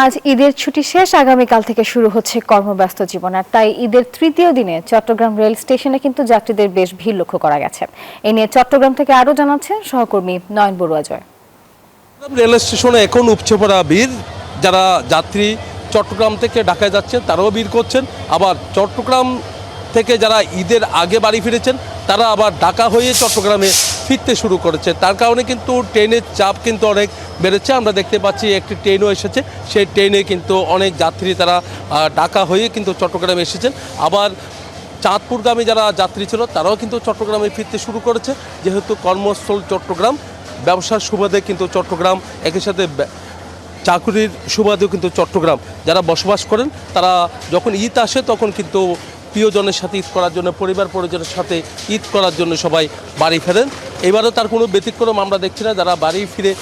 আজ ঈদের ছুটি শেষ, আগামীকাল থেকে শুরু হচ্ছে কর্মব্যস্ত জীবন। আর তাই ঈদের তৃতীয় দিনে চট্টগ্রাম রেল স্টেশনে কিন্তু যাত্রীদের বেশ ভিড় লক্ষ্য করা গেছে। এ নিয়ে চট্টগ্রাম থেকে আরো জানাচ্ছেন সহকর্মী নয়ন বড়ুয়া জয়। রেল স্টেশনে এখন উপচে পড়া ভিড়। যারা যাত্রী চট্টগ্রাম থেকে ঢাকায় যাচ্ছেন তারাও ভিড় করছেন, আবার চট্টগ্রাম থেকে যারা ঈদের আগে বাড়ি ফিরেছেন তারা আবার ঢাকা হয়ে চট্টগ্রামে ফিরতে শুরু করেছে। তার কারণে কিন্তু ট্রেনের চাপ কিন্তু অনেক বেড়েছে। আমরা দেখতে পাচ্ছি একটি ট্রেনও এসেছে, সেই ট্রেনে কিন্তু অনেক যাত্রী তারা ঢাকা হয়ে কিন্তু চট্টগ্রামে এসেছেন। আবার চাঁদপুরগামী যারা যাত্রী ছিল তারাও কিন্তু চট্টগ্রামে ফিরতে শুরু করেছে, যেহেতু কর্মস্থল চট্টগ্রাম, ব্যবসার সুবাদে কিন্তু চট্টগ্রাম, একই সাথে চাকুরির সুবাদেও কিন্তু চট্টগ্রাম যারা বসবাস করেন তারা যখন ঈদ আসে তখন কিন্তু প্রিয়জনের সাথে ঈদ করার জন্য, পরিবার পরিজনের সাথে ঈদ করার জন্য সবাই বাড়ি ফেরেন। এবারও তার কোনো ব্যতিক্রম আমরা দেখছি না। যারা বাড়ি ফিরে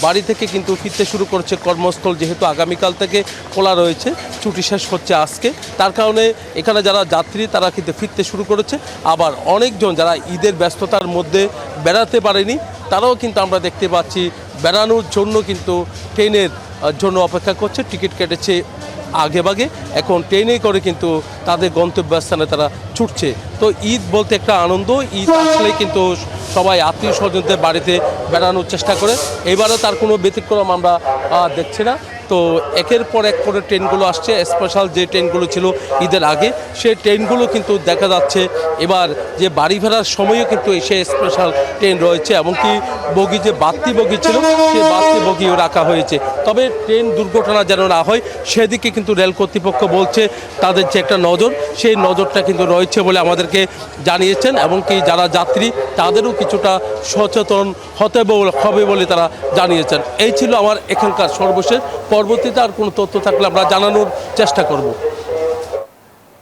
বাড়ি থেকে কিন্তু ফিরতে শুরু করছে কর্মস্থল, যেহেতু আগামীকাল থেকে খোলা রয়েছে, ছুটি শেষ হচ্ছে আজকে, তার কারণে এখানে যারা যাত্রী তারা কিন্তু ফিরতে শুরু করেছে। আবার অনেকজন যারা ঈদের ব্যস্ততার মধ্যে বেড়াতে পারেনি তারাও কিন্তু আমরা দেখতে পাচ্ছি বেড়ানোর জন্য কিন্তু ট্রেনের জন্য অপেক্ষা করছে, টিকিট কেটেছে আগেভাগে, এখন ট্রেনে করে কিন্তু তাদের গন্তব্যস্থানে তারা ছুটছে। তো ঈদ বলতে একটা আনন্দ, ঈদ আসলে কিন্তু সবাই আত্মীয় স্বজনদের বাড়িতে বেড়ানোর চেষ্টা করে। এবারও তার কোনো ব্যতিক্রম আমরা দেখছি না। তো একের পর এক করে ট্রেনগুলো আসছে, স্পেশাল যে ট্রেনগুলো ছিল ঈদের আগে সেই ট্রেনগুলো কিন্তু দেখা যাচ্ছে এবার যে বাড়ি ফেরার সময়ও কিন্তু সে স্পেশাল ট্রেন রয়েছে, এমনকি বগি যে বাড়তি বগি ছিল সেই বাড়তি বগিও রাখা হয়েছে। তবে ট্রেন দুর্ঘটনা যেন না হয় সেদিকে কিন্তু রেল কর্তৃপক্ষ বলছে তাদের যে একটা নজর, সেই নজরটা কিন্তু রয়েছে বলে আমাদেরকে জানিয়েছেন, এমনকি যারা যাত্রী তাদেরও কিছুটা সচেতন হতে হবে বলে তারা জানিয়েছেন। এই ছিল আমার এখানকার সর্বশেষ। পরবর্তীতে আর কোনো তথ্য থাকলে আমরা জানানোর চেষ্টা করব।